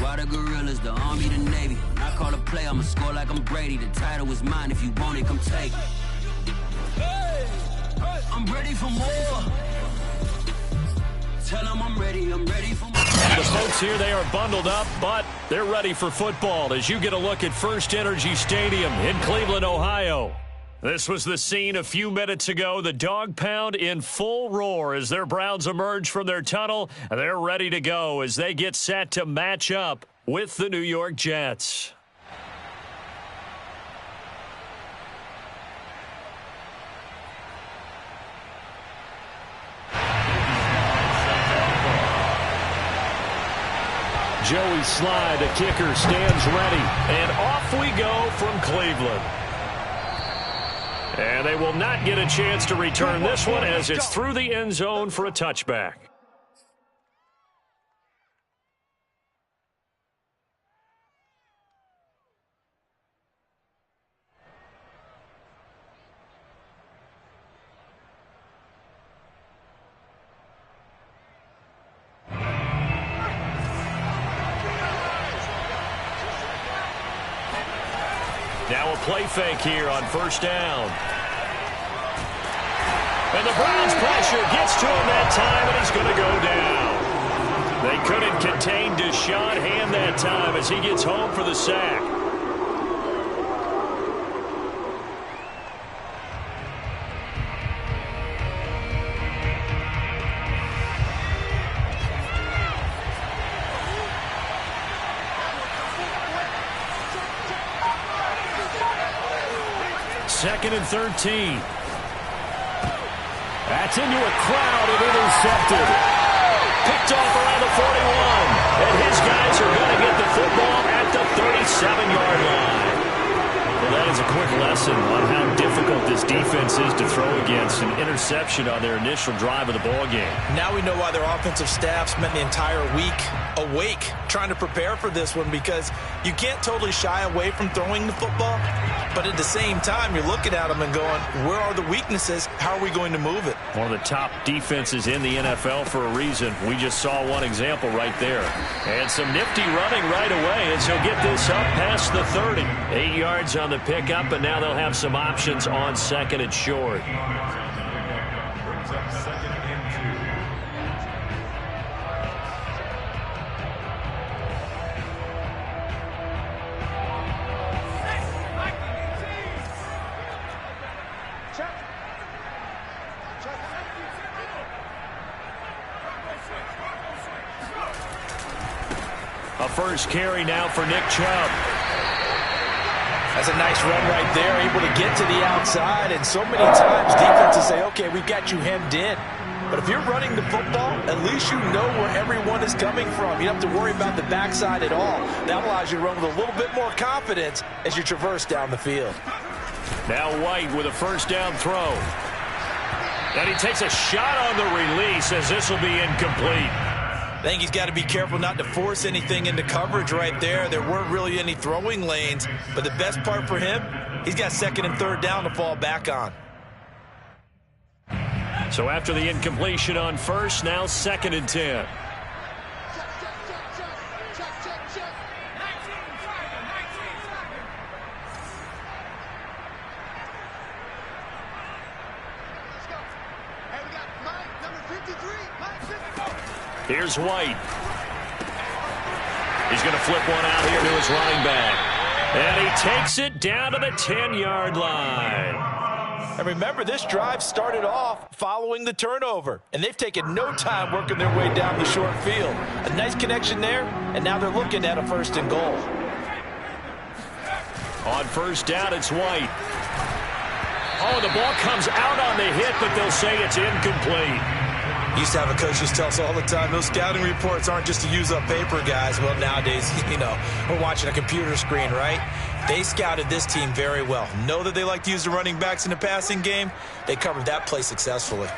Why the gorillas, the army, the navy? When I call a play, I'ma score like I'm Brady. The title is mine, if you want it, come take it. I'm ready for more. Tell them I'm ready for more. The folks here, they are bundled up, but they're ready for football as you get a look at First Energy Stadium in Cleveland, Ohio. This was the scene a few minutes ago. The dog pound in full roar as their Browns emerge from their tunnel. They're ready to go as they get set to match up with the New York Jets. Joey Sly, the kicker, stands ready. And off we go from Cleveland. And they will not get a chance to return this one as it's through the end zone for a touchback. Now a play fake here on first down. And the Browns pressure gets to him that time, and he's going to go down. They couldn't contain Deshaun Hand that time as he gets home for the sack. Second and 13. That's into a crowd and intercepted. Picked off around the 41. And his guys are going to get the football at the 37-yard line. Well, that is a quick lesson on how difficult this defense is to throw against. An interception on their initial drive of the ballgame. Now we know why their offensive staff spent the entire week awake trying to prepare for this one, because you can't totally shy away from throwing the football. But at the same time, you're looking at them and going, where are the weaknesses? How are we going to move it? One of the top defenses in the NFL for a reason. We just saw one example right there. And some nifty running right away as he'll get this up past the 30. 8 yards on the pickup, and now they'll have some options on second and short. A first carry now for Nick Chubb. That's a nice run right there, able to get to the outside. And so many times defenses say, okay, we've got you hemmed in. But if you're running the football, at least you know where everyone is coming from. You don't have to worry about the backside at all. That allows you to run with a little bit more confidence as you traverse down the field. Now White with a first down throw. And he takes a shot on the release as this will be incomplete. I think he's got to be careful not to force anything into coverage right there. There weren't really any throwing lanes, but the best part for him, he's got second and third down to fall back on. So after the incompletion on first, now second and 10. Here's White. He's going to flip one out here to his running back. And he takes it down to the 10-yard line. And remember, this drive started off following the turnover. And they've taken no time working their way down the short field. A nice connection there, and now they're looking at a first and goal. On first down, it's White. Oh, the ball comes out on the hit, but they'll say it's incomplete. Used to have a coach just tell us all the time, those scouting reports aren't just to use up paper, guys. Well, nowadays, we're watching a computer screen, right? They scouted this team very well. Know that they like to use the running backs in the passing game. They covered that play successfully.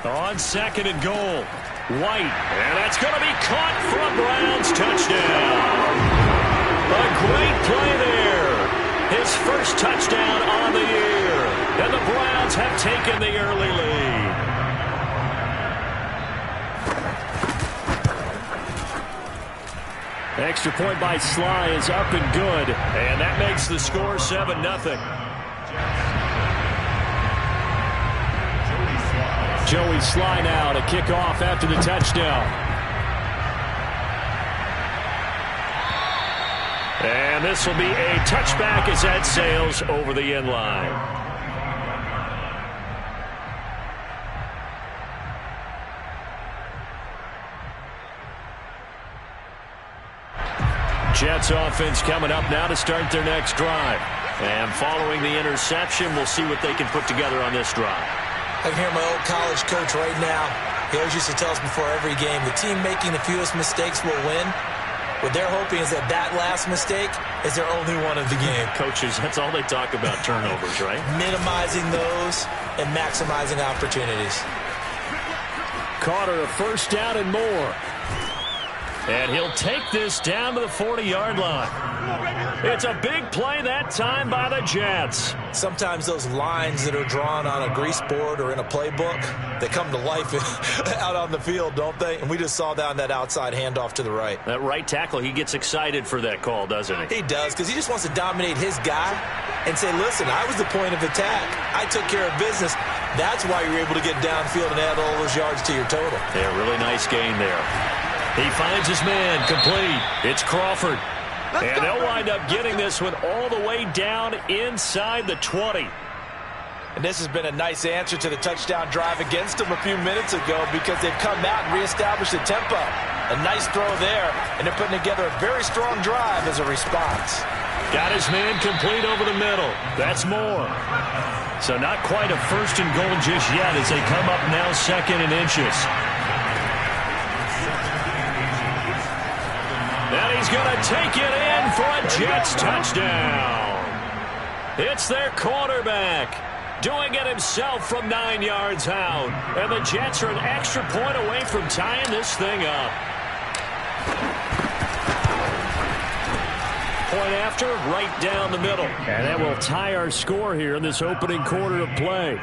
On second and goal, White. And that's going to be caught for a Browns touchdown. A great play there. His first touchdown on the year. And the Browns have taken the early lead. Extra point by Sly is up and good. And that makes the score 7-0. Joey Sly now to kick off after the touchdown. And this will be a touchback as that sails over the end line. Jets offense coming up now to start their next drive. And following the interception, we'll see what they can put together on this drive. I can hear my old college coach right now. He always used to tell us before every game, the team making the fewest mistakes will win. What they're hoping is that last mistake is their only one of the game. Coaches, that's all they talk about, turnovers, right? Minimizing those and maximizing opportunities. Carter, a first down and more. And he'll take this down to the 40-yard line. It's a big play that time by the Jets. Sometimes those lines that are drawn on a grease board or in a playbook, they come to life out on the field, don't they? And we just saw that on that outside handoff to the right. That right tackle, he gets excited for that call, doesn't he? He does, because he just wants to dominate his guy and say, listen, I was the point of attack. I took care of business. That's why you're able to get downfield and add all those yards to your total. Yeah, really nice gain there. He finds his man, complete. It's Crawford. And they'll wind up getting this one all the way down inside the 20. And this has been a nice answer to the touchdown drive against them a few minutes ago because they've come out and reestablished the tempo. A nice throw there, and they're putting together a very strong drive as a response. Got his man complete over the middle. That's more. So not quite a first and goal just yet as they come up now second and inches. And he's going to take it in for a Jets touchdown. It's their quarterback doing it himself from 9 yards out. And the Jets are an extra point away from tying this thing up. Point after, right down the middle. And that will tie our score here in this opening quarter of play.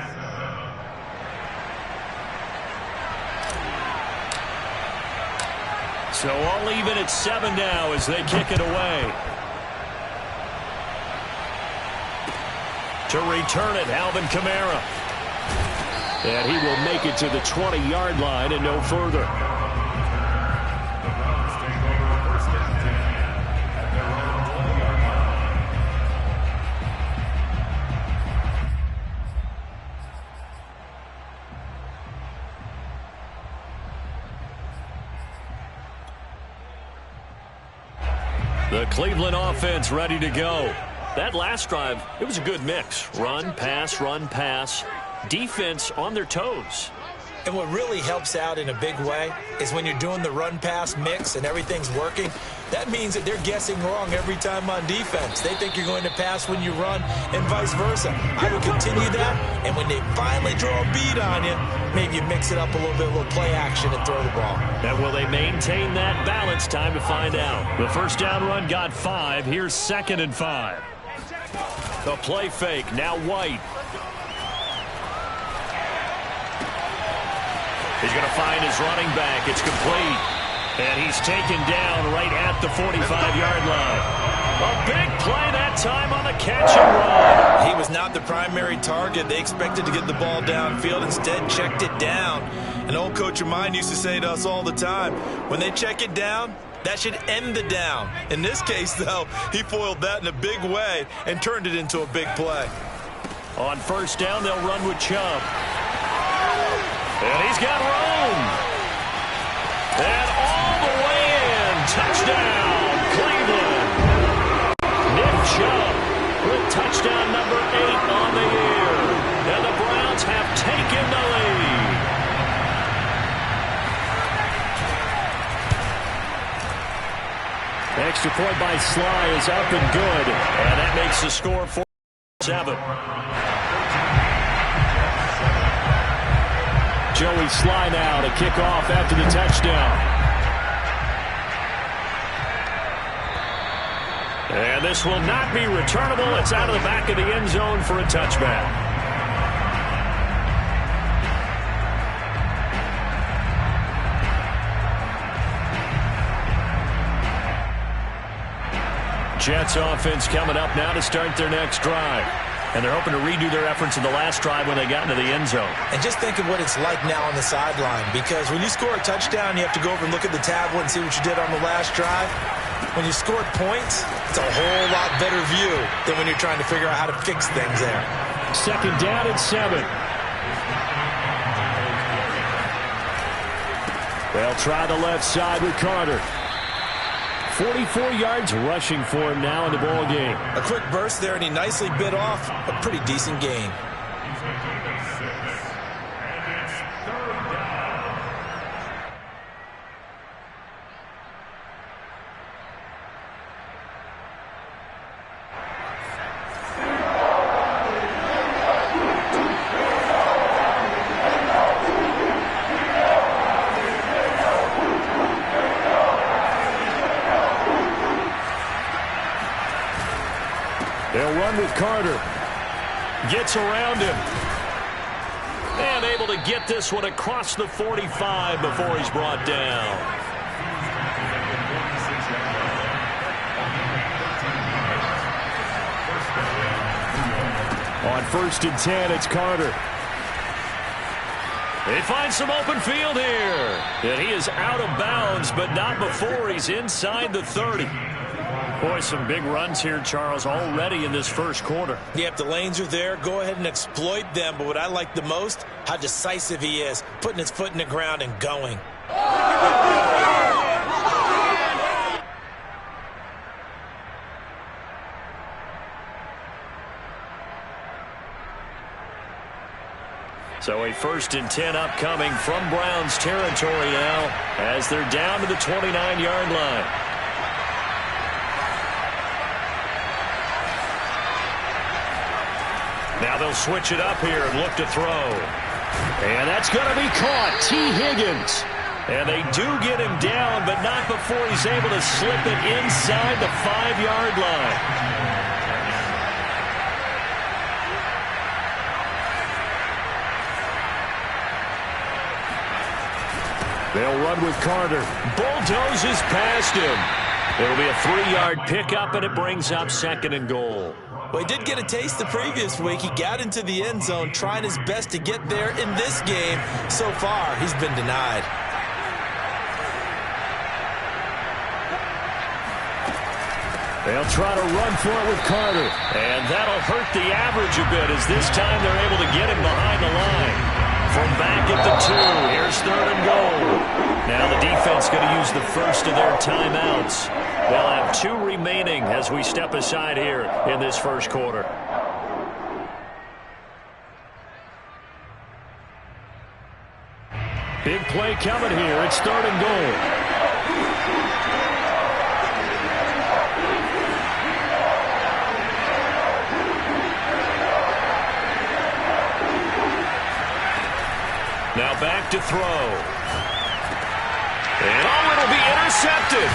So all even at 7 now as they kick it away. To return it, Alvin Kamara. And he will make it to the 20-yard line and no further. The Cleveland offense ready to go. That last drive, it was a good mix. Run, pass, defense on their toes. And what really helps out in a big way is when you're doing the run-pass mix and everything's working, that means that they're guessing wrong every time on defense. They think you're going to pass when you run and vice versa. I would continue that, and when they finally draw a beat on you, maybe you mix it up a little play action and throw the ball. Now, will they maintain that balance? Time to find out. The first down run got 5. Here's 2nd and 5. The play fake, now White. He's going to find his running back. It's complete. And he's taken down right at the 45-yard line. A big play that time on the catch and run. He was not the primary target. They expected to get the ball downfield. Instead, checked it down. An old coach of mine used to say to us all the time, when they check it down, that should end the down. In this case, though, he foiled that in a big way and turned it into a big play. On first down, they'll run with Chubb. And he's got room. And all the way in. Touchdown, Cleveland. Nick Chubb with touchdown number 8 on the year. And the Browns have taken the lead. Extra point by Sly is up and good. And that makes the score 4-7. Joey Sly now to kick off after the touchdown. And this will not be returnable. It's out of the back of the end zone for a touchback. Jets offense coming up now to start their next drive. And they're hoping to redo their efforts in the last drive when they got into the end zone. And just think of what it's like now on the sideline, because when you score a touchdown, you have to go over and look at the tablet and see what you did on the last drive. When you scored points, it's a whole lot better view than when you're trying to figure out how to fix things there. Second down and 7. They'll try the left side with Carter. 44 yards rushing for him now in the ball game. A quick burst there, and he nicely bit off a pretty decent gain. They'll run with Carter. Gets around him. And able to get this one across the 45 before he's brought down. On 1st and 10, it's Carter. They find some open field here. And he is out of bounds, but not before he's inside the 30. Boy, some big runs here, Charles, already in this first quarter. Yep, the lanes are there. Go ahead and exploit them. But what I like the most, how decisive he is, putting his foot in the ground and going. So a 1st and 10 upcoming from Browns territory now as they're down to the 29-yard line. Now they'll switch it up here and look to throw. And that's going to be caught. T. Higgins. And they do get him down, but not before he's able to slip it inside the 5-yard line. They'll run with Carter. Bulldozes past him. It'll be a 3-yard pickup, and it brings up 2nd and goal. Well, he did get a taste the previous week. He got into the end zone, trying his best to get there in this game. So far, he's been denied. They'll try to run for it with Carter. And that'll hurt the average a bit as this time they're able to get him behind the line. From back at the 2, here's 3rd and goal. Now the defense going to use the first of their timeouts. They'll have 2 remaining as we step aside here in this first quarter. Big play coming here. It's 3rd and goal. Now back to throw. And it'll be intercepted.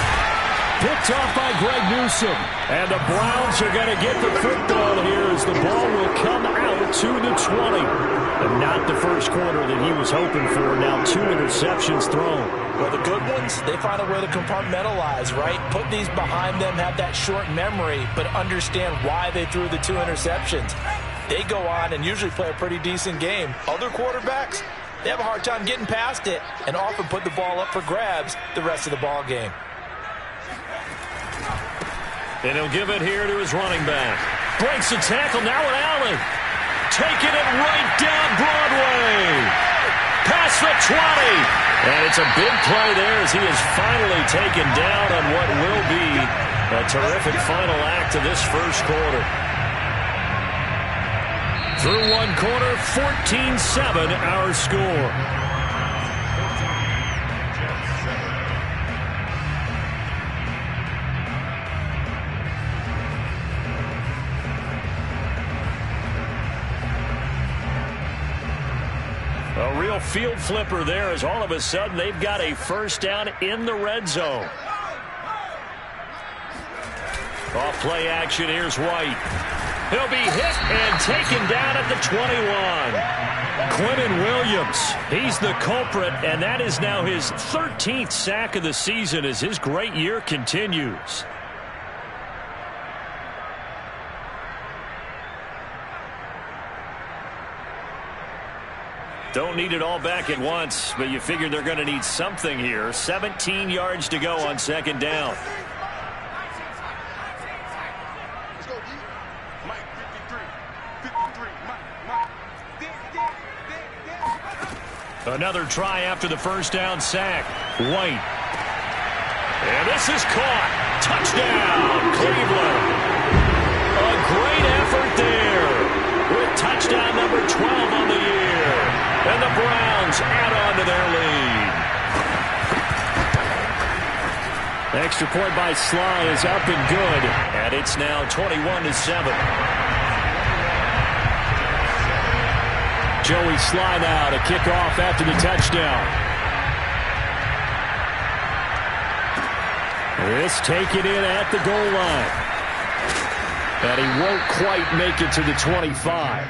Picked off by Greg Newsome. And the Browns are going to get the football here as the ball will come out to the 20. And not the first quarter that he was hoping for. Now 2 interceptions thrown. Well, the good ones, they find a way to compartmentalize, right? Put these behind them, have that short memory, but understand why they threw the 2 interceptions. They go on and usually play a pretty decent game. Other quarterbacks, they have a hard time getting past it and often put the ball up for grabs the rest of the ball game. And he'll give it here to his running back. Breaks the tackle now with Allen. Taking it right down Broadway. Past the 20. And it's a big play there as he is finally taken down on what will be a terrific final act of this first quarter. Through one quarter, 14-7 our score. A real field flipper there as all of a sudden they've got a first down in the red zone. Off play action, here's White. He'll be hit and taken down at the 21. Quinnen Williams, he's the culprit, and that is now his 13th sack of the season as his great year continues. Don't need it all back at once, but you figure they're going to need something here. 17 yards to go on second down. Another try after the first down sack. White. And this is caught. Touchdown, Cleveland. A great effort there with touchdown number 12 on the year. And the Browns add on to their lead. Extra point by Sly is up and good. And it's now 21-7. Joey Sly now to kick off after the touchdown. This taken in at the goal line. And he won't quite make it to the 25.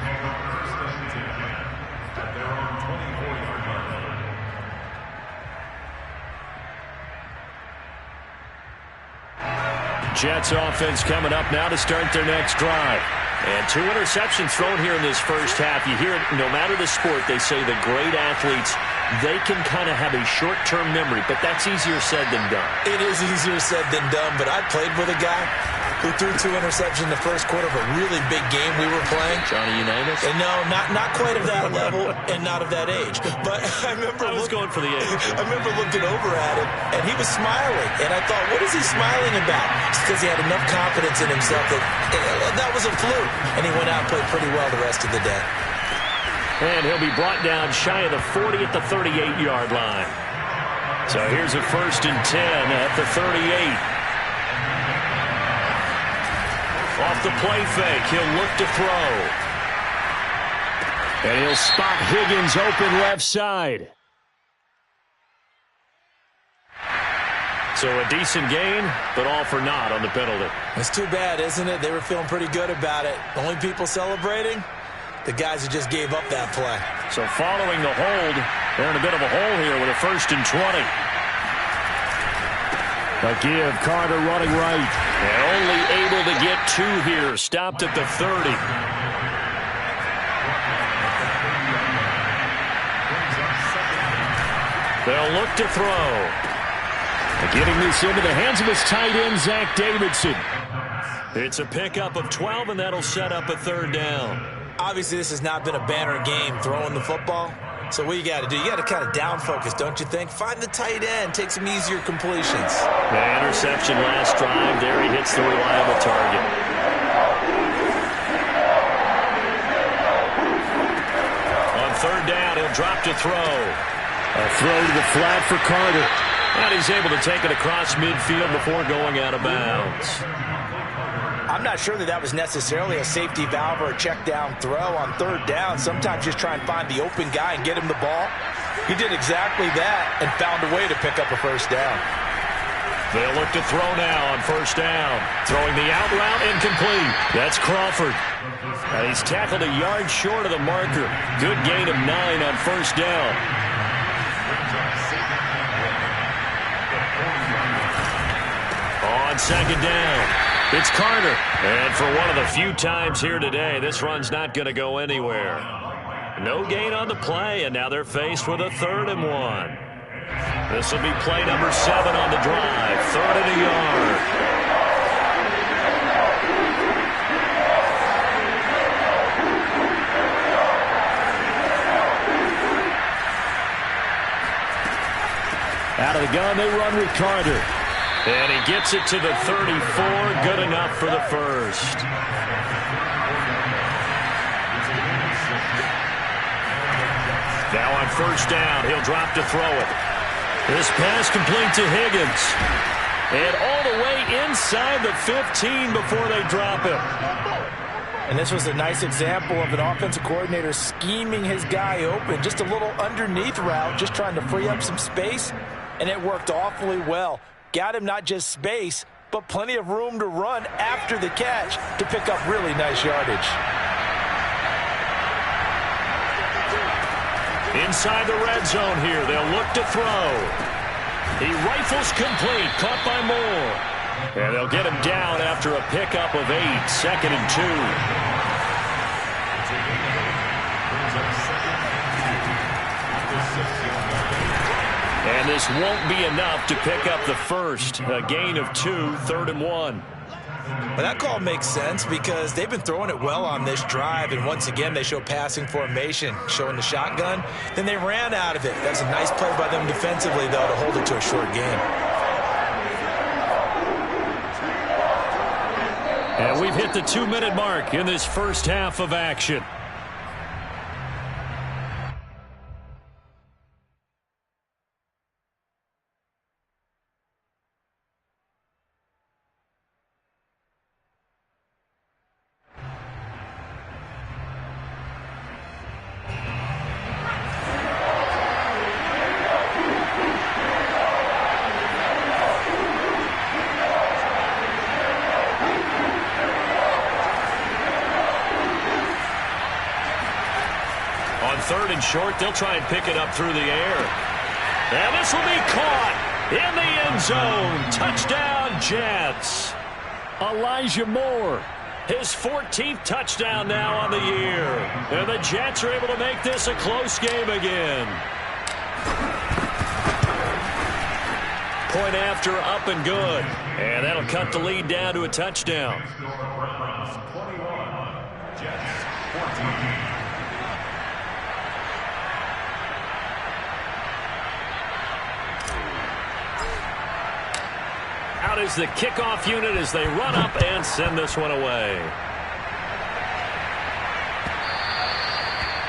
Jets offense coming up now to start their next drive. And 2 interceptions thrown here in this first half. You hear it, no matter the sport, they say the great athletes, they can kind of have a short-term memory, but that's easier said than done. It is easier said than done, but I played with a guy who threw 2 interceptions in the first quarter of a really big game we were playing. Johnny Unitas? And no, not quite of that level and not of that age. But I was going for the age. I remember looking over at him, and he was smiling. And I thought, what is he smiling about? It's because he had enough confidence in himself that was a fluke. And he went out and played pretty well the rest of the day. And he'll be brought down shy of the 40 at the 38-yard line. So here's a 1st and 10 at the 38. Off the play fake, he'll look to throw. And he'll spot Higgins open left side. So a decent gain, but all for naught on the penalty. It's too bad, isn't it? They were feeling pretty good about it. Only people celebrating, the guys who just gave up that play. So following the hold, they're in a bit of a hole here with a 1st and 20. A give, Carter running right. And only able to get 2 here. Stopped at the 30. They'll look to throw. Getting this into the hands of his tight end, Zach Davidson. It's a pickup of 12, and that'll set up a 3rd down. Obviously, this has not been a banner game throwing the football. So what you got to do, you got to kind of down focus, don't you think? Find the tight end, take some easier completions. The interception last drive, there he hits the reliable target. On 3rd down, he'll drop to throw. A throw to the flat for Carter. And he's able to take it across midfield before going out of bounds. I'm not sure that was necessarily a safety valve or a check down throw on 3rd down. Sometimes just try and find the open guy and get him the ball. He did exactly that and found a way to pick up a 1st down. They'll look to throw now on 1st down. Throwing the out route incomplete. That's Crawford. And he's tackled a yard short of the marker. Good gain of 9 on 1st down. On 2nd down, it's Carter. And for one of the few times here today, this run's not going to go anywhere. No gain on the play, and now they're faced with a 3rd and 1. This will be play number 7 on the drive. 3rd and a yard. Out of the gun, they run with Carter. And he gets it to the 34, good enough for the 1st. Now on 1st down, he'll drop to throw it. This pass complete to Higgins. And all the way inside the 15 before they drop him. And this was a nice example of an offensive coordinator scheming his guy open. Just a little underneath route, just trying to free up some space. And it worked awfully well. Got him not just space, but plenty of room to run after the catch to pick up really nice yardage. Inside the red zone here, they'll look to throw. He rifles complete, caught by Moore. And they'll get him down after a pickup of 8, 2nd and 2. 2. And this won't be enough to pick up the first. A gain of 2, 3rd and 1. Well, that call makes sense because they've been throwing it well on this drive, and once again they show passing formation, showing the shotgun. Then they ran out of it. That's a nice play by them defensively, though, to hold it to a short game. And we've hit the 2-minute mark in this first half of action. Third and short, they'll try and pick it up through the air. And this will be caught in the end zone. Touchdown, Jets. Elijah Moore, his 14th touchdown now on the year. And the Jets are able to make this a close game again. Point after, up and good. And that'll cut the lead down to a touchdown. Jets 14. Out is the kickoff unit as they run up and send this one away.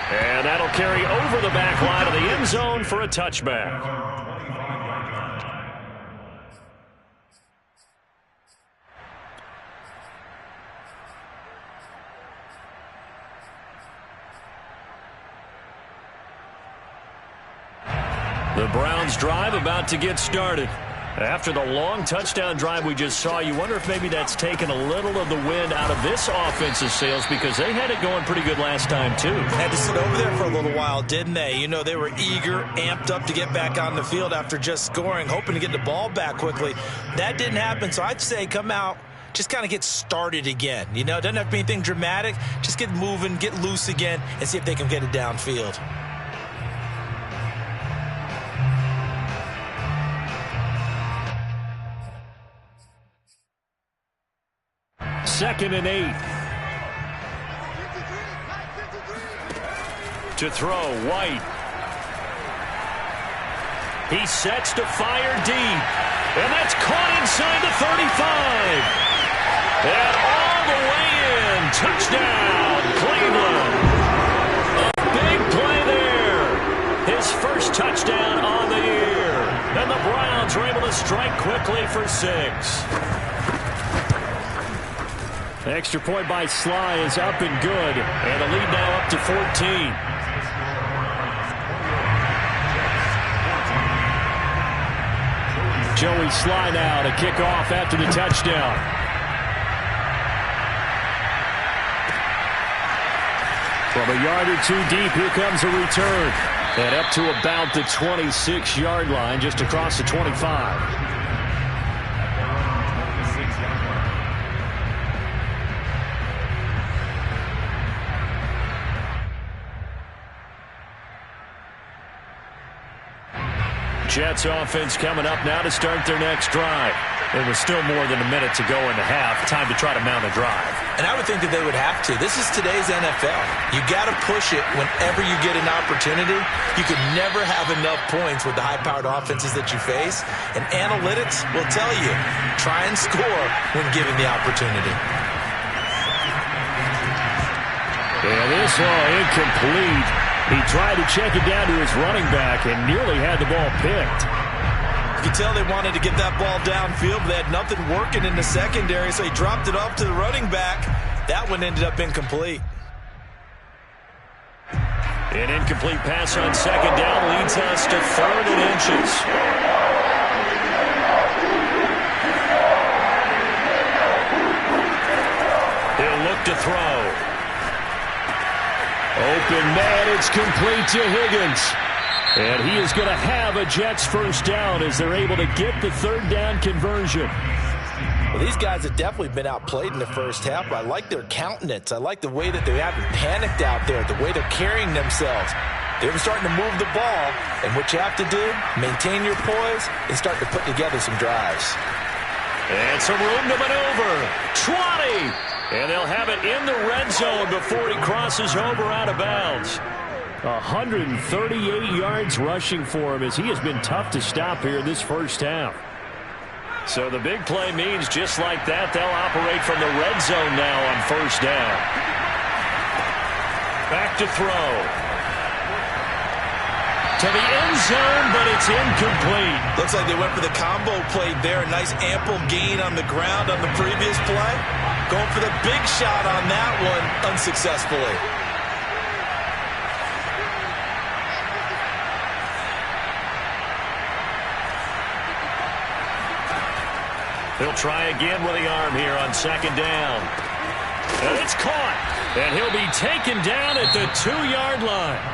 And that'll carry over the back line of the end zone for a touchback. The Browns drive about to get started. After the long touchdown drive we just saw, you wonder if maybe that's taken a little of the wind out of this offense's sails because they had it going pretty good last time, too. Had to sit over there for a little while, didn't they? You know, they were eager, amped up to get back on the field after just scoring, hoping to get the ball back quickly. That didn't happen, so I'd say come out, just kind of get started again. You know, it doesn't have to be anything dramatic. Just get moving, get loose again, and see if they can get it downfield. Second and 8. To throw, White. He sets to fire deep. And that's caught inside the 35. And all the way in. Touchdown, Cleveland. A big play there. His first touchdown on the year. And the Browns were able to strike quickly for 6. Extra point by Sly is up and good. And the lead now up to 14. Joey Sly now to kick off after the touchdown. From a yard or two deep, here comes a return. And up to about the 26-yard line, just across the 25. Jets offense coming up now to start their next drive. There was still more than a minute to go in the half. Time to try to mount a drive. And I would think that they would have to. This is today's NFL. You got to push it whenever you get an opportunity. You could never have enough points with the high-powered offenses that you face. And analytics will tell you, try and score when given the opportunity. And this one incomplete. He tried to check it down to his running back and nearly had the ball picked. You can tell they wanted to get that ball downfield, but they had nothing working in the secondary, so he dropped it off to the running back. That one ended up incomplete. An incomplete pass on second down leads us to 3rd and inches. He'll look to throw. Open man, it's complete to Higgins. And he is going to have a Jets first down as they're able to get the 3rd down conversion. Well, these guys have definitely been outplayed in the first half, but I like their countenance. I like the way that they haven't panicked out there, the way they're carrying themselves. They were starting to move the ball, and what you have to do, maintain your poise and start to put together some drives. And some room to maneuver. 20! And they'll have it in the red zone before he crosses over out of bounds. 138 yards rushing for him as he has been tough to stop here in this first half. So the big play means just like that, they'll operate from the red zone now on first down. Back to throw. To the end zone, but it's incomplete. Looks like they went for the combo play there. A nice ample gain on the ground on the previous play. Going for the big shot on that one unsuccessfully. He'll try again with the arm here on second down. And it's caught. And he'll be taken down at the 2-yard line.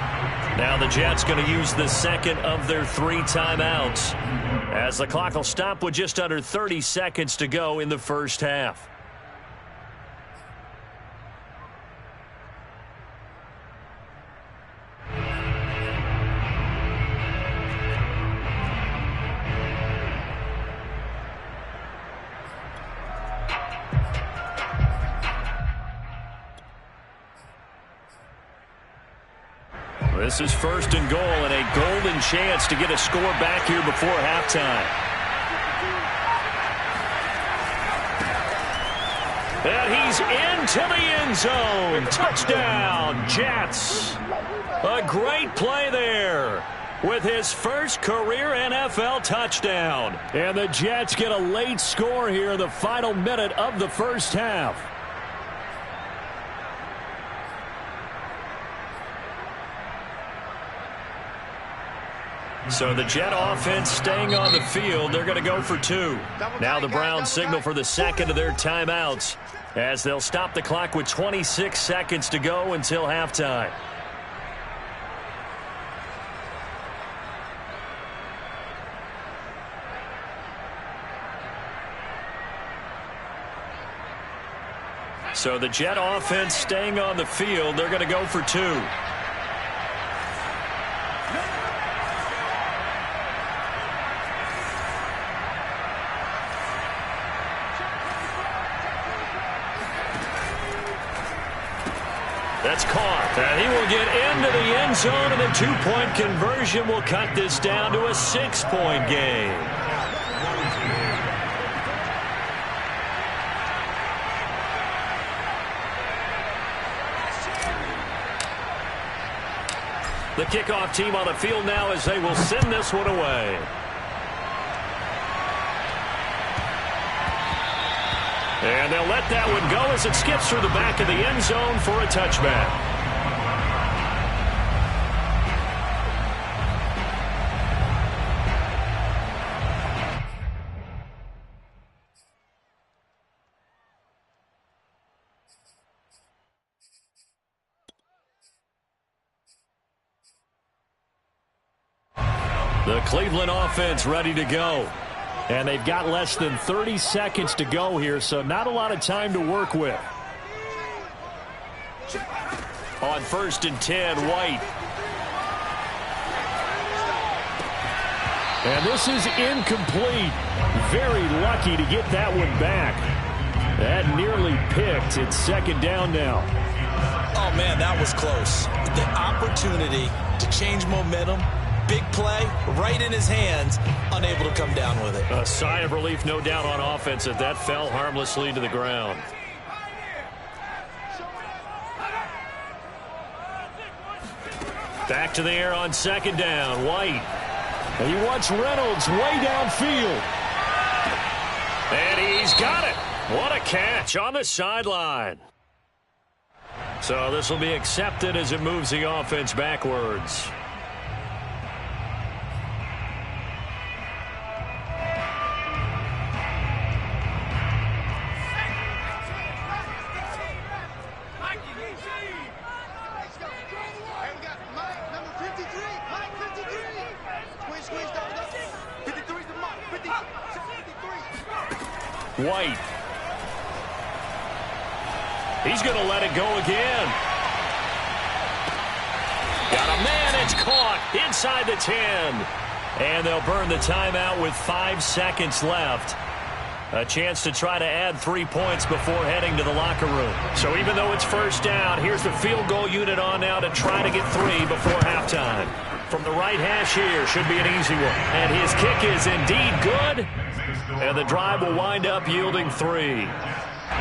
Now the Jets going to use the second of their 3 timeouts, as the clock will stop with just under 30 seconds to go in the first half. This is first and goal and a golden chance to get a score back here before halftime. And he's into the end zone. Touchdown, Jets. A great play there with his first career NFL touchdown. And the Jets get a late score here in the final minute of the first half. So the Jet offense staying on the field. They're going to go for 2. Now the Browns signal for the second of their timeouts as they'll stop the clock with 26 seconds to go until halftime. So the Jet offense staying on the field. They're going to go for 2. That's caught. And he will get into the end zone, and the 2-point conversion will cut this down to a 6-point game. The kickoff team on the field now as they will send this one away. And they'll let that one go as it skips through the back of the end zone for a touchback. The Cleveland offense ready to go. And they've got less than 30 seconds to go here, so not a lot of time to work with. On 1st and 10, White. And this is incomplete. Very lucky to get that one back. That nearly picked. It's second down now. Oh, man, that was close. The opportunity to change momentum. Big play, right in his hands, unable to come down with it. A sigh of relief, no doubt, on offense that that fell harmlessly to the ground. Back to the air on second down. White. And he wants Reynolds way downfield. And he's got it. What a catch on the sideline. So this will be accepted as it moves the offense backwards. White. He's going to let it go again. Got a man, it's caught inside the 10. And they'll burn the timeout with 5 seconds left. A chance to try to add 3 points before heading to the locker room. So even though it's first down, here's the field goal unit on now to try to get 3 before halftime. From the right hash here, should be an easy one. And his kick is indeed good. And the drive will wind up yielding 3.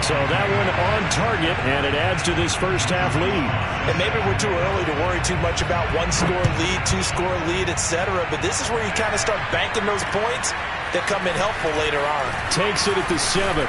So that one on target, and it adds to this first half lead. And maybe we're too early to worry too much about 1-score lead, 2-score lead, etc. But this is where you kind of start banking those points that come in helpful later on. Takes it at the 7.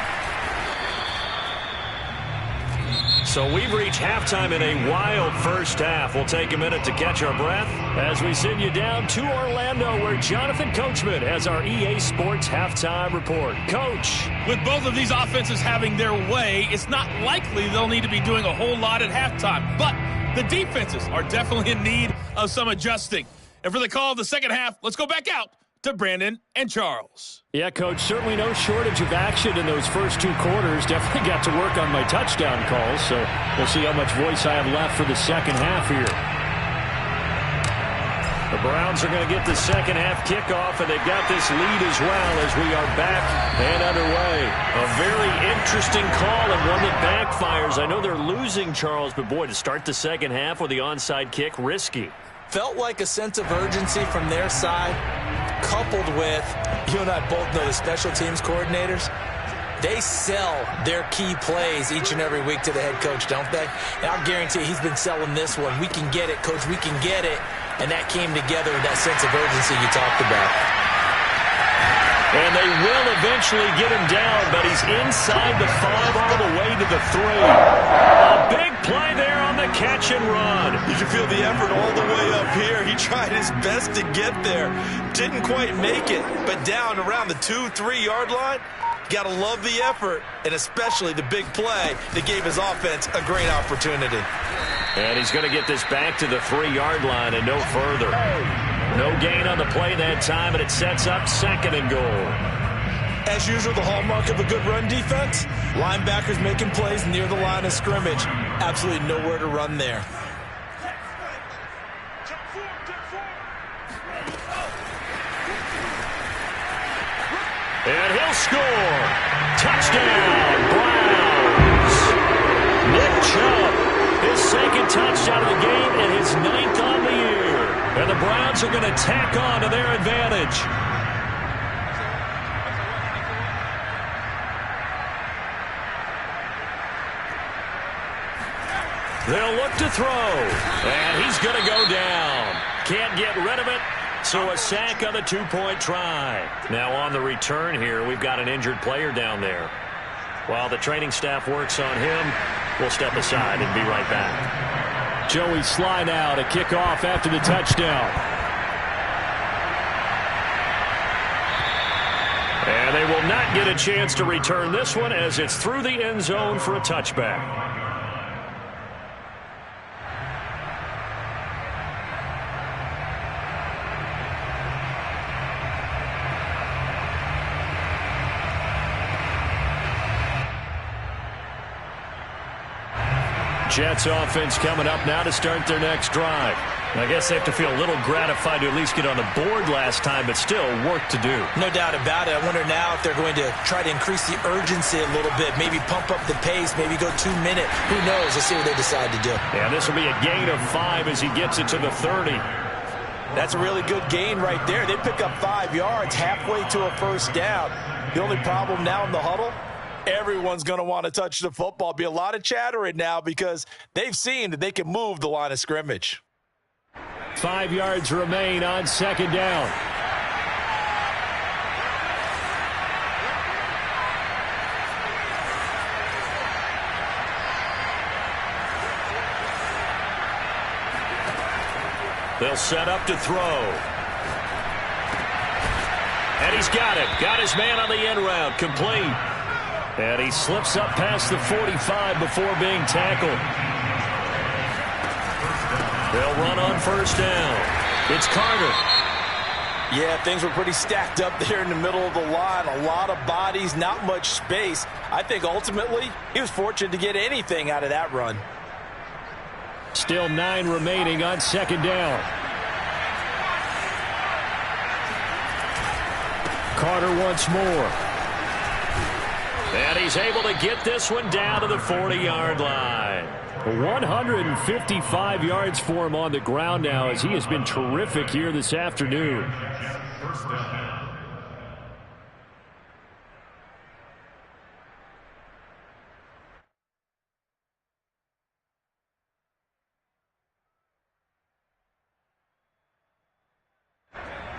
So we've reached halftime in a wild first half. We'll take a minute to catch our breath as we send you down to Orlando, where Jonathan Coachman has our EA Sports halftime report. Coach. With both of these offenses having their way, it's not likely they'll need to be doing a whole lot at halftime. But the defenses are definitely in need of some adjusting. And for the call of the second half, let's go back out to Brandon and Charles. Yeah, Coach, certainly no shortage of action in those first 2 quarters. Definitely got to work on my touchdown calls, so we'll see how much voice I have left for the second half here. The Browns are going to get the second half kickoff, and they've got this lead as well as we are back and underway. A very interesting call and one that backfires. I know they're losing, Charles, but boy, to start the second half with the onside kick, risky. Felt like a sense of urgency from their side, coupled with, you and I both know the special teams coordinators, they sell their key plays each and every week to the head coach, don't they? And I'll guarantee he's been selling this one. We can get it, Coach, we can get it. And that came together with that sense of urgency you talked about. And they will eventually get him down, but he's inside the 5 all the way to the 3. A big play there on the catch and run. You can feel the effort all the way up here. He tried his best to get there. Didn't quite make it, but down around the 2-3 yard line. Got to love the effort, and especially the big play that gave his offense a great opportunity. And he's going to get this back to the 3 yard line and no further. No gain on the play that time, and it sets up 2nd and goal. As usual, the hallmark of a good run defense, linebackers making plays near the line of scrimmage. Absolutely nowhere to run there. And he'll score. Touchdown, Browns. Nick Chubb, his 2nd touchdown of the game and his 9th on the year. And the Browns are going to tack on to their advantage. They'll look to throw. And he's going to go down. Can't get rid of it. So a sack on the 2-point try. Now on the return here, we've got an injured player down there. While the training staff works on him, we'll step aside and be right back. Joey Sly now to kick off after the touchdown. And they will not get a chance to return this one as it's through the end zone for a touchback. Jets offense coming up now to start their next drive. I guess they have to feel a little gratified to at least get on the board last time, but still work to do. No doubt about it. I wonder now if they're going to try to increase the urgency a little bit, maybe pump up the pace, maybe go 2 minute. Who knows? Let's see what they decide to do. And this will be a gain of 5 as he gets it to the 30. That's a really good gain right there. They pick up 5 yards halfway to a first down. The only problem now in the huddle, everyone's going to want to touch the football. Be a lot of chattering now because they've seen that they can move the line of scrimmage. 5 yards remain on 2nd down. They'll set up to throw. And he's got it. Got his man on the end route. Complete. And he slips up past the 45 before being tackled. They'll run on first down. It's Carter. Yeah, things were pretty stacked up there in the middle of the line. A lot of bodies, not much space. I think ultimately he was fortunate to get anything out of that run. Still 9 remaining on second down. Carter once more. And he's able to get this one down to the 40-yard line. 155 yards for him on the ground now as he has been terrific here this afternoon. First down.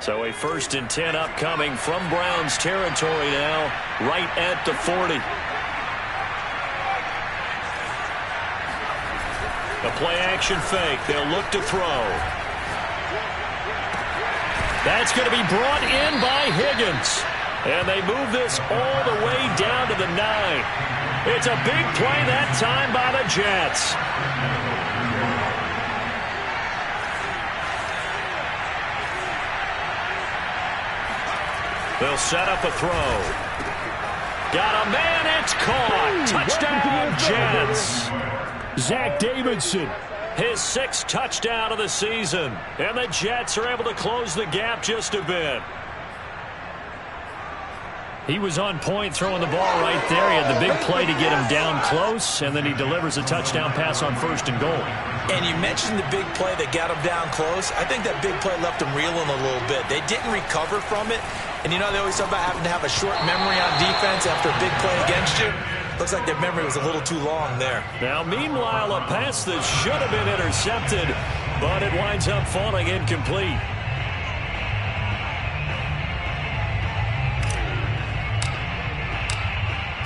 So a 1st and 10 upcoming from Browns territory now, right at the 40. A play-action fake. They'll look to throw. That's going to be brought in by Higgins. And they move this all the way down to the 9. It's a big play that time by the Jets. They'll set up a throw. Got a man, it's caught. Touchdown, Jets. Zach Davidson, his 6th touchdown of the season. And the Jets are able to close the gap just a bit. He was on point throwing the ball right there. He had the big play to get him down close, and then he delivers a touchdown pass on 1st and goal. And you mentioned the big play that got him down close. I think that big play left him reeling a little bit. They didn't recover from it. And, you know, they always talk about having to have a short memory on defense after a big play against you. Looks like their memory was a little too long there. Now, meanwhile, a pass that should have been intercepted, but it winds up falling incomplete.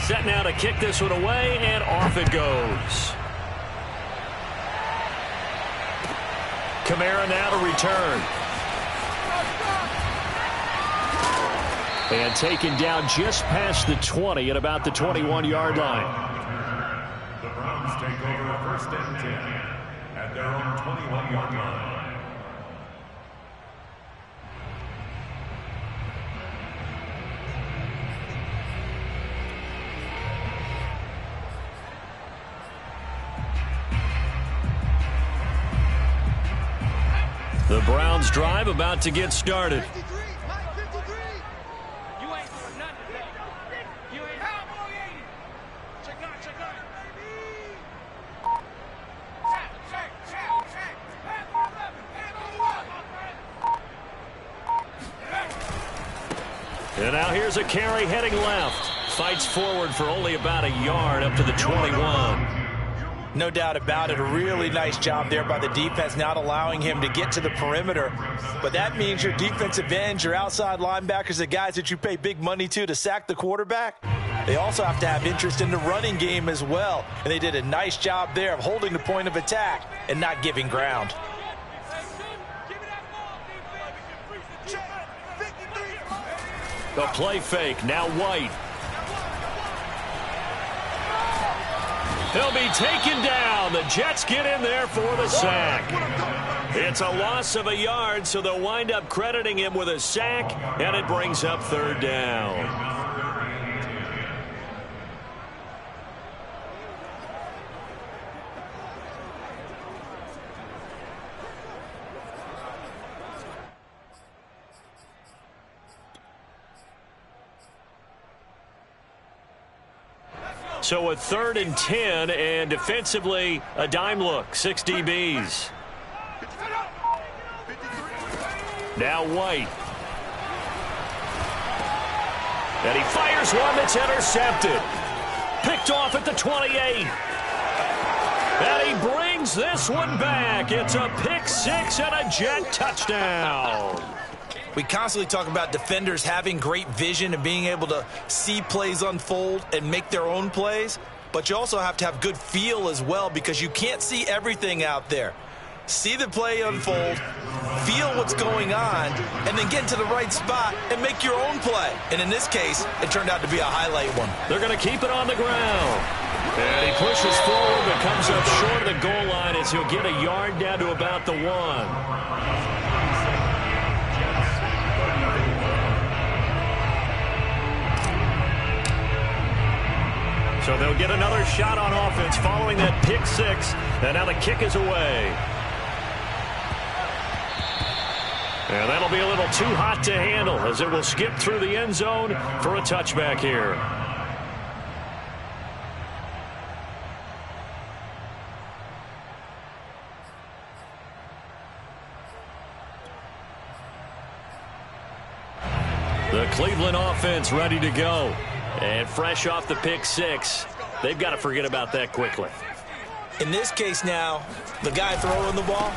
Set now to kick this one away, and off it goes. Kamara now to return. And taken down just past the 20 at about the 21-yard line. The Browns take over 1st and 10 at their own 21-yard line. The Browns drive about to get started. And now here's a carry heading left. Fights forward for only about a yard up to the 21. No doubt about it. A really nice job there by the defense, not allowing him to get to the perimeter. But that means your defensive ends, your outside linebackers, the guys that you pay big money to sack the quarterback, they also have to have interest in the running game as well. And they did a nice job there of holding the point of attack and not giving ground. The play fake, now White. He'll be taken down. The Jets get in there for the sack. It's a loss of a yard, so they'll wind up crediting him with a sack, and it brings up 3rd down. So a 3rd and 10, and defensively, a dime look, 6 DBs. Now White. And he fires one that's intercepted. Picked off at the 28. And he brings this one back. It's a pick 6 and a Jet touchdown. We constantly talk about defenders having great vision and being able to see plays unfold and make their own plays. But you also have to have good feel as well, because you can't see everything out there. See the play unfold, feel what's going on, and then get to the right spot and make your own play. And in this case, it turned out to be a highlight one. They're going to keep it on the ground. And he pushes forward but comes up short of the goal line as he'll get a yard down to about the 1. So they'll get another shot on offense following that pick six. And now the kick is away. And that'll be a little too hot to handle as it will skip through the end zone for a touchback here. The Cleveland offense ready to go. And fresh off the pick six, they've got to forget about that quickly. In this case now, the guy throwing the ball,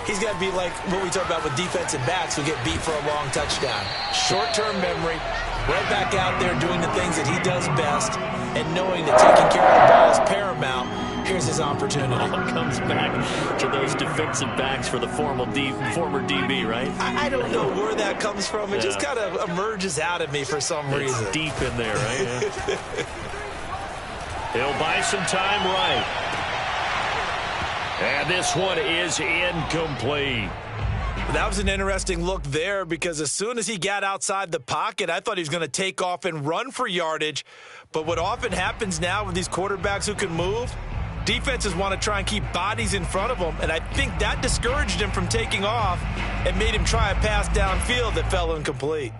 he's got to be like what we talk about with defensive backs who get beat for a long touchdown. Short-term memory, right back out there doing the things that he does best, and knowing that taking care of the ball is paramount. Here's his opportunity. All comes back to those defensive backs for the former DB, right? I don't know where that comes from. It just kind of emerges out of me for some reason. It's deep in there, right? Yeah. He'll buy some time right. And this one is incomplete. That was an interesting look there because as soon as he got outside the pocket, I thought he was going to take off and run for yardage. But what often happens now with these quarterbacks who can move, defenses want to try and keep bodies in front of them, and I think that discouraged him from taking off and made him try a pass downfield that fell incomplete.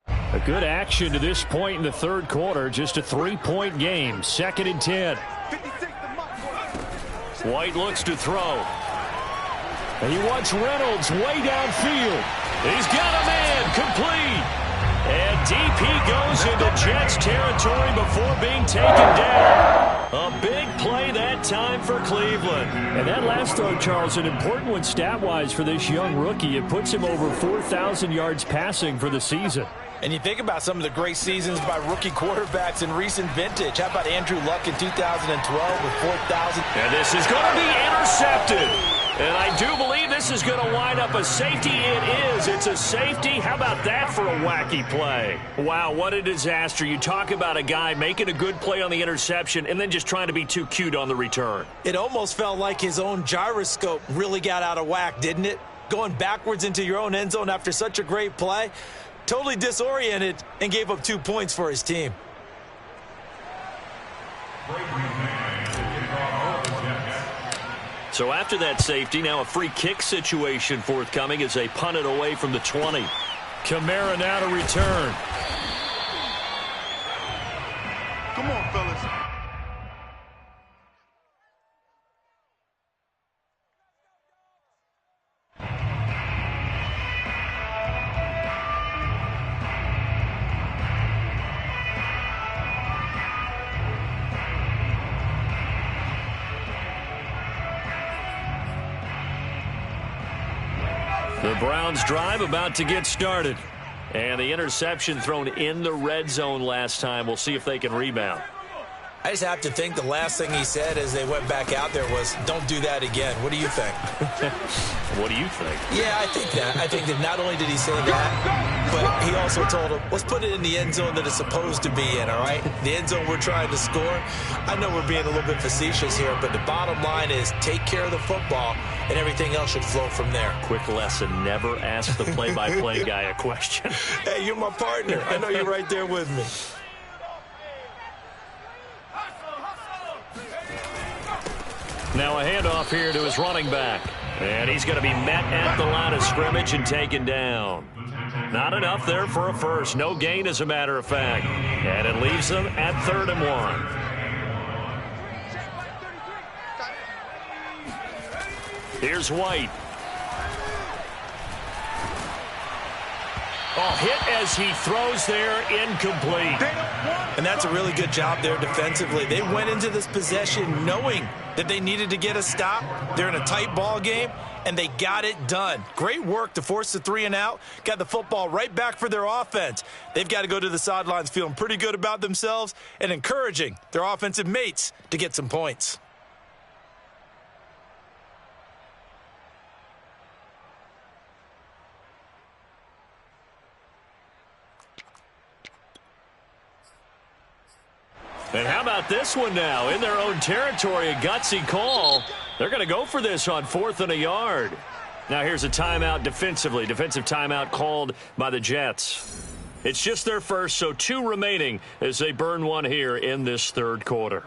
A good action to this point in the third quarter. Just a 3-point game. 2nd and 10. White looks to throw. And he wants Reynolds way downfield. He's got a man complete. And DP goes into Jets territory before being taken down. A big play that time for Cleveland. And that last throw, Charles, an important one stat-wise for this young rookie. It puts him over 4,000 yards passing for the season. And you think about some of the great seasons by rookie quarterbacks in recent vintage. How about Andrew Luck in 2012 with 4,000? And this is going to be intercepted. And I do believe this is going to wind up a safety. It is. It's a safety. How about that for a wacky play? Wow, what a disaster. You talk about a guy making a good play on the interception and then just trying to be too cute on the return. It almost felt like his own gyroscope really got out of whack, didn't it? Going backwards into your own end zone after such a great play. Totally disoriented and gave up 2 points for his team. So after that safety, now a free kick situation forthcoming as they punt it away from the 20. Kamara now to return. Come on, fellas. The Browns drive about to get started. And the interception thrown in the red zone last time. We'll see if they can rebound. I just have to think the last thing he said as they went back out there was, don't do that again. What do you think? What do you think? Yeah, I think that. I think that not only did he say that, but he also told him, let's put it in the end zone that it's supposed to be in, all right? The end zone we're trying to score. I know we're being a little bit facetious here, but the bottom line is take care of the football, and everything else should flow from there. Quick lesson, never ask the play-by-play guy a question. Hey, you're my partner. I know you're right there with me. Now a handoff here to his running back. And he's going to be met at the line of scrimmage and taken down. Not enough there for a first. No gain, as a matter of fact. And it leaves them at 3rd and 1. Here's White. Oh, hit as he throws there, incomplete. And that's a really good job there defensively. They went into this possession knowing that they needed to get a stop. They're in a tight ball game, and they got it done. Great work to force the 3 and out. Got the football right back for their offense. They've got to go to the sidelines feeling pretty good about themselves and encouraging their offensive mates to get some points. And how about this one now? In their own territory, a gutsy call. They're going to go for this on 4th and a yard. Now here's a timeout defensively. Defensive timeout called by the Jets. It's just their first, so 2 remaining as they burn one here in this third quarter.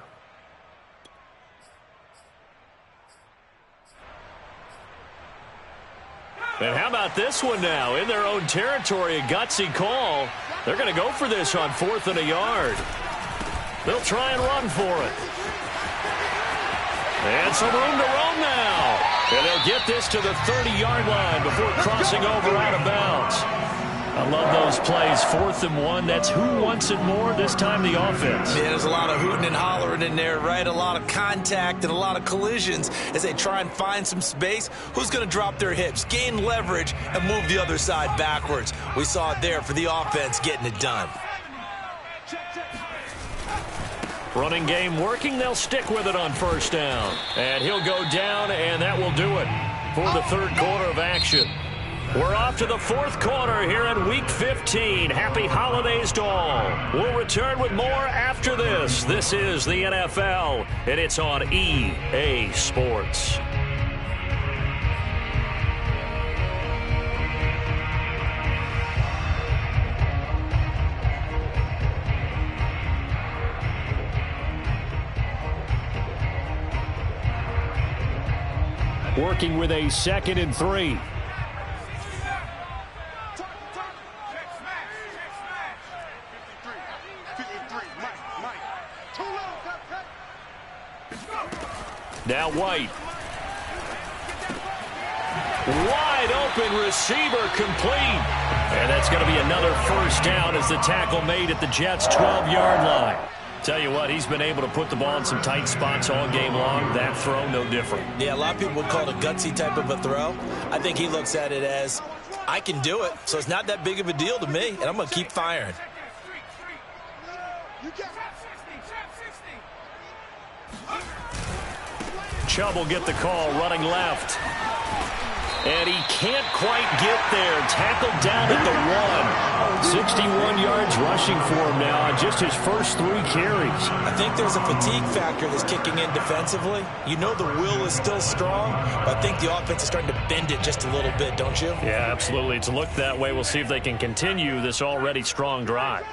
And how about this one now? In their own territory, a gutsy call. They're going to go for this on 4th and a yard. They'll try and run for it. And some room to roam now. And they'll get this to the 30-yard line before crossing over out of bounds. I love those plays. 4th and 1. That's who wants it more, this time the offense. Yeah, there's a lot of hooting and hollering in there, right? A lot of contact and a lot of collisions as they try and find some space. Who's going to drop their hips, gain leverage, and move the other side backwards? We saw it there for the offense getting it done. Running game working. They'll stick with it on 1st down. And he'll go down, and that will do it for the third quarter of action. We're off to the 4th quarter here in Week 15. Happy holidays to all. We'll return with more after this. This is the NFL, and it's on EA Sports. Working with a 2nd and 3. Now White. Wide open receiver complete. And that's going to be another 1st down as the tackle made at the Jets' 12-yard line. Tell you what, he's been able to put the ball in some tight spots all game long. That throw, no different. Yeah, a lot of people would call it a gutsy type of a throw. I think he looks at it as, I can do it, so it's not that big of a deal to me, and I'm going to keep firing. Chubb will get the call, running left. And he can't quite get there. Tackled down at the 1. 61 yards rushing for him now on just his first 3 carries. I think there's a fatigue factor that's kicking in defensively. You know the will is still strong, but I think the offense is starting to bend it just a little bit, don't you? Yeah, absolutely. It's looked that way. We'll see if they can continue this already strong drive.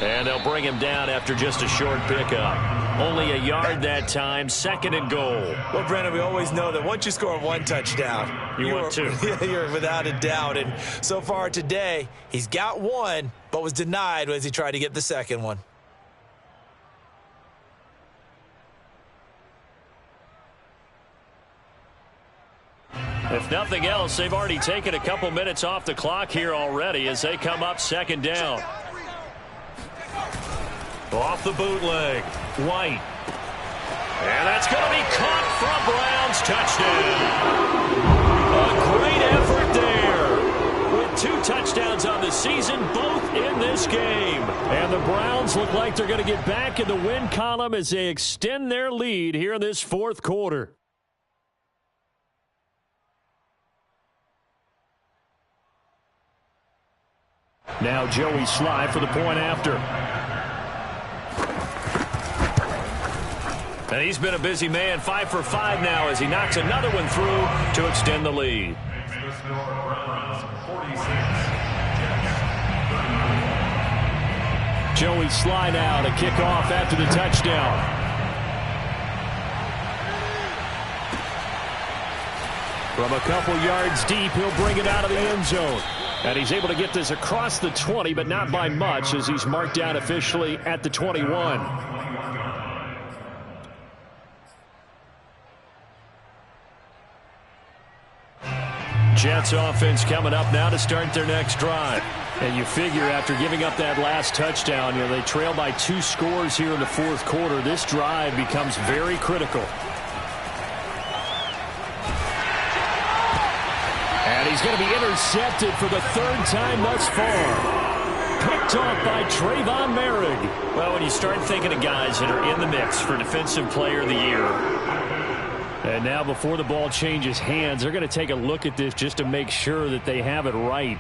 And they'll bring him down after just a short pickup. Only a yard that time, 2nd and goal. Well, Brandon, we always know that once you score 1 touchdown, you want 2. You're without a doubt. And so far today, he's got 1, but was denied as he tried to get the 2nd one. If nothing else, they've already taken a couple minutes off the clock here already as they come up 2nd down. Off the bootleg, White. And that's going to be caught from Browns. Touchdown. A great effort there. With 2 touchdowns on the season, both in this game. And the Browns look like they're going to get back in the win column as they extend their lead here in this 4th quarter. Now Joey Sly for the point after. And he's been a busy man, 5 for 5 now as he knocks another one through to extend the lead. Joey Sly now to kick off after the touchdown. From a couple yards deep, he'll bring it out of the end zone. And he's able to get this across the 20, but not by much as he's marked down officially at the 21. Jets offense coming up now to start their next drive. And you figure after giving up that last touchdown, they trail by 2 scores here in the 4th quarter. This drive becomes very critical. And he's going to be intercepted for the 3rd time thus far. Picked off by Trayvon Merrick. Well, when you start thinking of guys that are in the mix for Defensive Player of the Year, and now before the ball changes hands, they're going to take a look at this just to make sure that they have it right.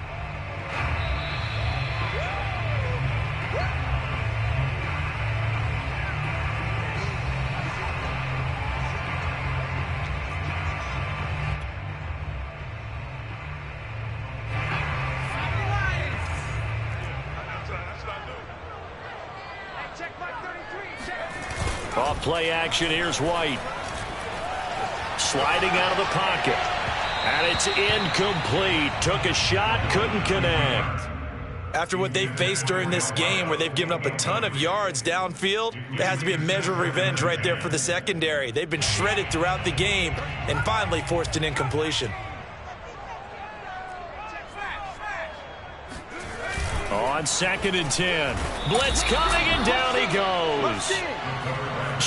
Play action. Here's White. Sliding out of the pocket. And it's incomplete. Took a shot, couldn't connect. After what they've faced during this game where they've given up a ton of yards downfield, there has to be a measure of revenge right there for the secondary. They've been shredded throughout the game and finally forced an incompletion. On 2nd and 10. Blitz coming, and down he goes.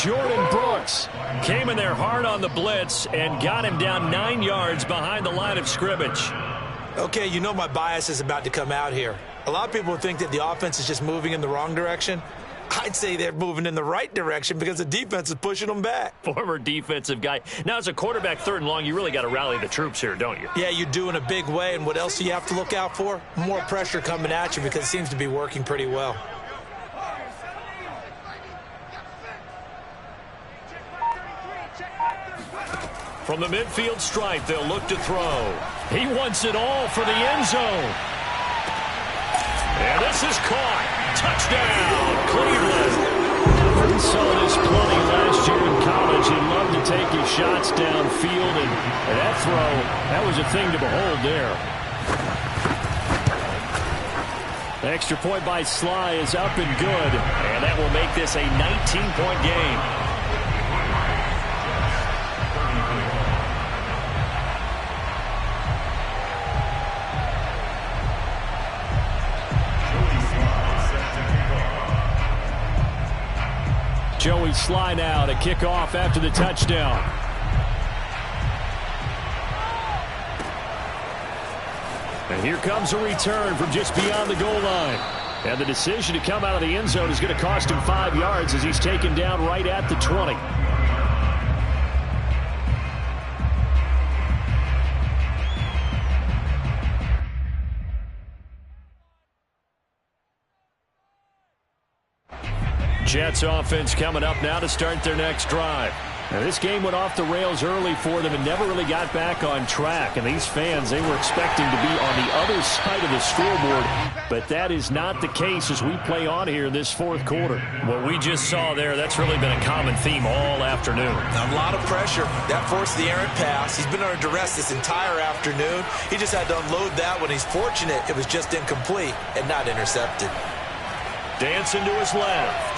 Jordan Brooks came in there hard on the blitz and got him down 9 yards behind the line of scrimmage. Okay, you know my bias is about to come out here. A lot of people think that the offense is just moving in the wrong direction. I'd say they're moving in the right direction because the defense is pushing them back. Former defensive guy. Now, as a quarterback 3rd and long, you really got to rally the troops here, don't you? Yeah, you do in a big way. And what else do you have to look out for? More pressure coming at you because it seems to be working pretty well. From the midfield stripe, they'll look to throw. He wants it all for the end zone. And this is caught. Touchdown, Cleveland. We saw this plenty last year in college. He loved to take his shots downfield, and that throw, that was a thing to behold there. The extra point by Sly is up and good, and that will make this a 19-point game. Joey Sly now to kick off after the touchdown. And here comes a return from just beyond the goal line. And the decision to come out of the end zone is going to cost him 5 yards as he's taken down right at the 20. Jets offense coming up now to start their next drive. Now, this game went off the rails early for them and never really got back on track. And these fans, they were expecting to be on the other side of the scoreboard. But that is not the case as we play on here in this 4th quarter. What we just saw there, that's really been a common theme all afternoon. A lot of pressure. That forced the errant pass. He's been under duress this entire afternoon. He just had to unload that when he's fortunate it was just incomplete and not intercepted. Dancing to his left.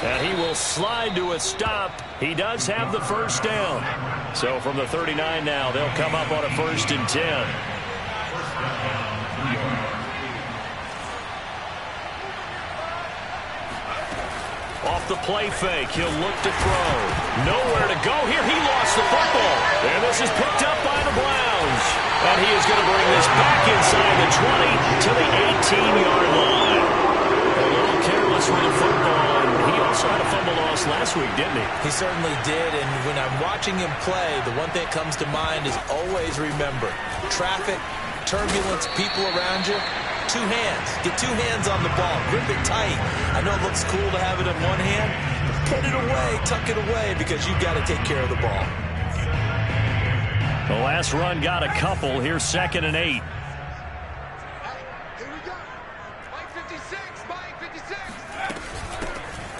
And he will slide to a stop. He does have the first down. So from the 39 now, they'll come up on a 1st and 10. Off the play fake, he'll look to throw. Nowhere to go here. He lost the football. And this is picked up by the Browns. And he is going to bring this back inside the 20 to the 18-yard line. A little careless with the football. He also had a fumble loss last week, didn't he? He certainly did, and when I'm watching him play, the one thing that comes to mind is always remember, traffic, turbulence, people around you, 2 hands. Get 2 hands on the ball. Grip it tight. I know it looks cool to have it in one hand, but put it away, tuck it away, because you've got to take care of the ball. The last run got a couple. Here's 2nd and 8.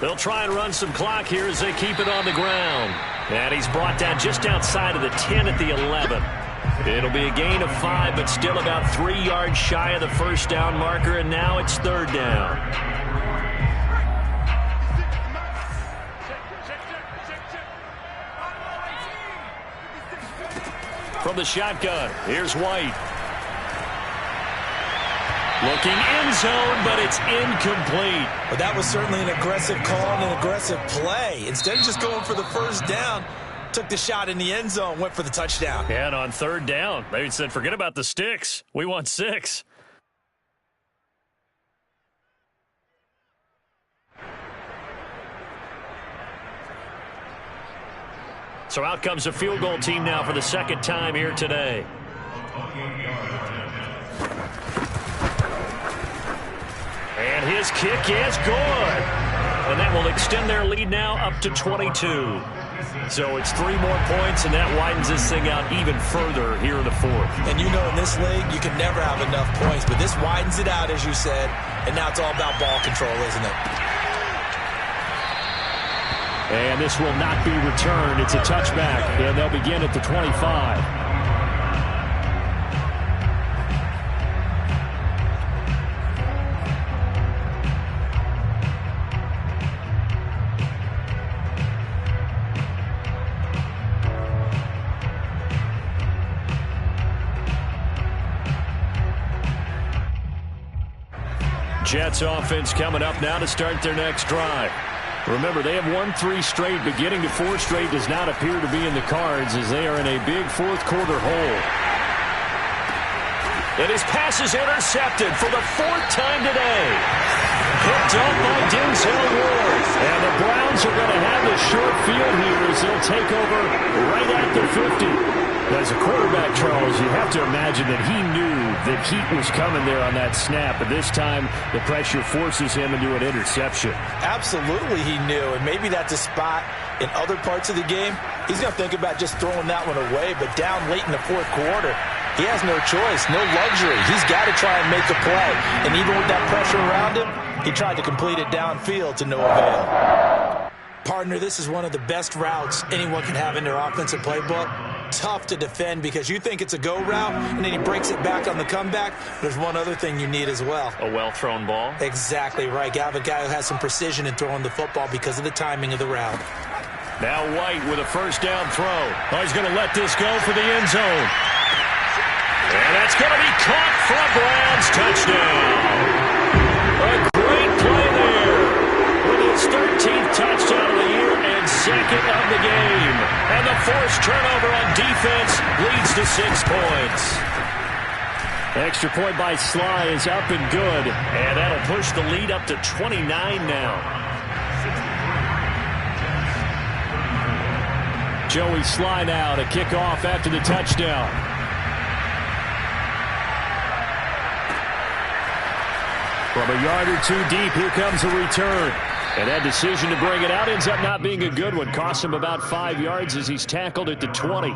They'll try and run some clock here as they keep it on the ground. And he's brought down just outside of the 10 at the 11. It'll be a gain of 5, but still about 3 yards shy of the first down marker, and now it's 3rd down. From the shotgun, here's White. Looking end zone, but it's incomplete. But that was certainly an aggressive call and an aggressive play. Instead of just going for the first down, took the shot in the end zone, went for the touchdown. And on 3rd down, they said, forget about the sticks. We want 6. So out comes a field goal team now for the 2nd time here today. And his kick is good. And that will extend their lead now up to 22. So it's 3 more points, and that widens this thing out even further here in the 4th. And you know in this league, you can never have enough points, but this widens it out, as you said, and now it's all about ball control, isn't it? And this will not be returned. It's a touchback, and they'll begin at the 25. Jets offense coming up now to start their next drive. Remember, they have won 3 straight, but getting to 4 straight does not appear to be in the cards as they are in a big fourth-quarter hole. And his pass is intercepted for the 4th time today. Picked up by Denzel Ward. And the Browns are going to have the short field here as they'll take over right at the 50. As a quarterback, Charles, you have to imagine that he knew that heat was coming there on that snap. But this time, the pressure forces him into an interception. Absolutely he knew, and maybe that's a spot in other parts of the game. He's going to think about just throwing that one away, but down late in the 4th quarter, he has no choice, no luxury. He's got to try and make a play. And even with that pressure around him, he tried to complete it downfield to no avail. Partner, this is one of the best routes anyone can have in their offensive playbook. Tough to defend because you think it's a go route, and then he breaks it back on the comeback. There's one other thing you need as well. A well-thrown ball? Exactly right. You have a guy who has some precision in throwing the football because of the timing of the route. Now White with a first down throw. Oh, he's going to let this go for the end zone. And that's going to be caught for a Browns touchdown. A great play there with his 13th touchdown of the year and 2nd of the game. And the forced turnover on defense leads to 6 points. Extra point by Sly is up and good. And that'll push the lead up to 29 now. Joey Sly now to kick off after the touchdown. From a yard or 2 deep, here comes a return. And that decision to bring it out ends up not being a good one. Costs him about 5 yards as he's tackled at the 20.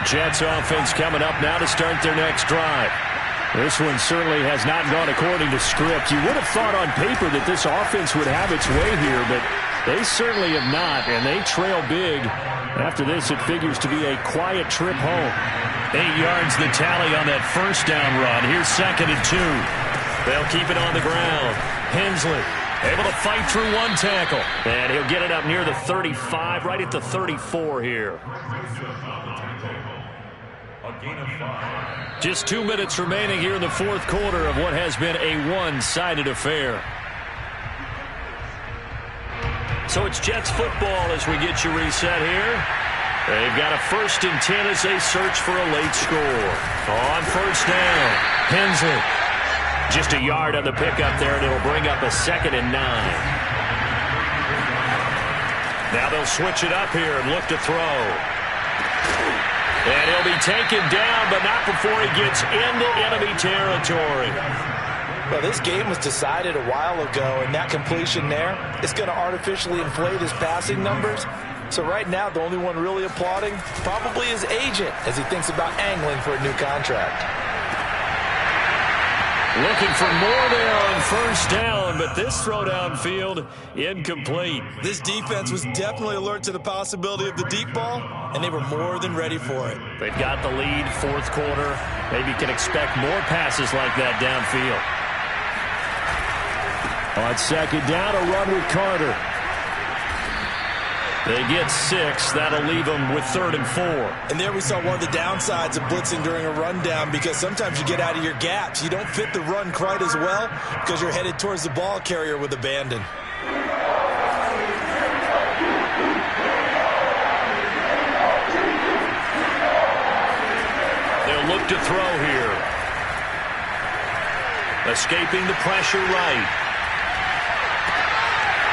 Jets offense coming up now to start their next drive. This one certainly has not gone according to script. You would have thought on paper that this offense would have its way here, but they certainly have not, and they trail big. After this, it figures to be a quiet trip home. 8 yards the tally on that first down run. Here's 2nd and 2. They'll keep it on the ground. Hensley able to fight through 1 tackle. And he'll get it up near the 35, right at the 34 here. Just 2 minutes remaining here in the 4th quarter of what has been a one-sided affair. So it's Jets football as we get you reset here. They've got a 1st and 10 as they search for a late score. On first down, Hensley. Just a yard on the pickup there, and it'll bring up a 2nd and 9. Now they'll switch it up here and look to throw. And he'll be taken down, but not before he gets into enemy territory. Well, this game was decided a while ago, and that completion there is going to artificially inflate his passing numbers. So right now, the only one really applauding probably his agent as he thinks about angling for a new contract. Looking for more there on first down, but this throw downfield incomplete. This defense was definitely alert to the possibility of the deep ball, and they were more than ready for it. They've got the lead, 4th quarter. Maybe can expect more passes like that downfield. On 2nd down, a run with Carter. They get 6. That'll leave them with 3rd and 4. And there we saw one of the downsides of blitzing during a rundown, because sometimes you get out of your gaps. You don't fit the run quite as well because you're headed towards the ball carrier with abandon. They'll look to throw here. Escaping the pressure right.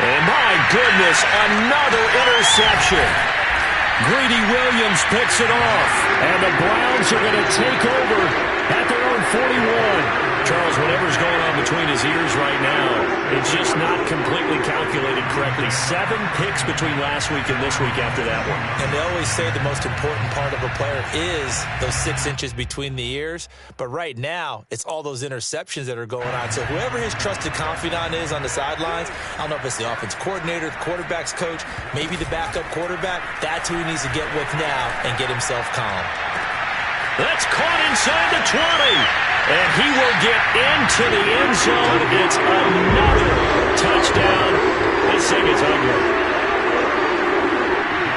And my goodness, another interception. Greedy Williams picks it off. And the Browns are going to take over At their own 41. Charles, whatever's going on between his ears right now, it's just not completely calculated correctly. 7 picks between last week and this week after that one. And they always say the most important part of a player is those 6 inches between the ears. But right now, it's all those interceptions that are going on. So whoever his trusted confidant is on the sidelines, I don't know if it's the offense coordinator, the quarterback's coach, maybe the backup quarterback, that's who he needs to get with now and get himself calm. That's caught inside the 20. And he will get into the end zone. It's another touchdown. This thing is ugly.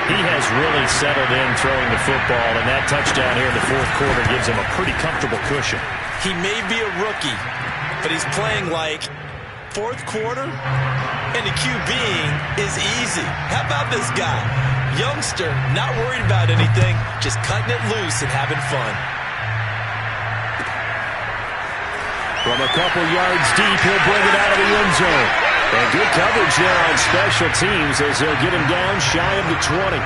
He has really settled in throwing the football, and that touchdown here in the fourth quarter gives him a pretty comfortable cushion. He may be a rookie, but he's playing like fourth quarter, and the QBing is easy. How about this guy? Youngster, not worried about anything, just cutting it loose and having fun. From a couple yards deep, he'll bring it out of the end zone. And good coverage there on special teams as they'll get him down shy of the 20.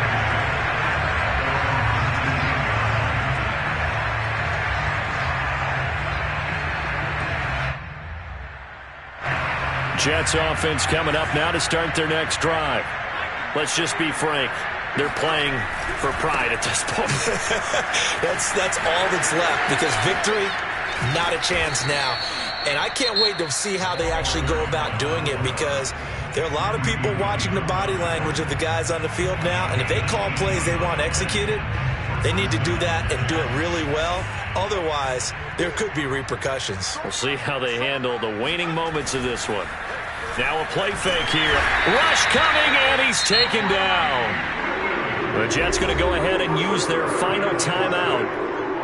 Jets offense coming up now to start their next drive. Let's just be frank. They're playing for pride at this point. That's all that's left, because victory, not a chance now. And I can't wait to see how they actually go about doing it, because there are a lot of people watching the body language of the guys on the field now, and if they call plays they want executed, they need to do that and do it really well. Otherwise, there could be repercussions. We'll see how they handle the waning moments of this one. Now a play fake here. Rush coming, and he's taken down. The Jets going to go ahead and use their final timeout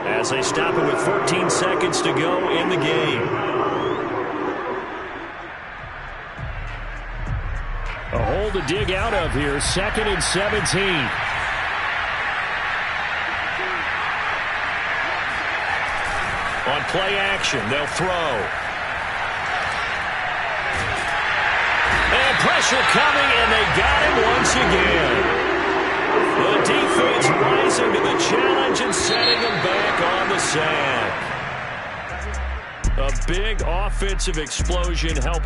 as they stop it with 14 seconds to go in the game. A hole to dig out of here. 2nd and 17. On play action, they'll throw. And pressure coming, and they got him once again. The defense rising to the challenge and setting them back on the sack. A big offensive explosion helped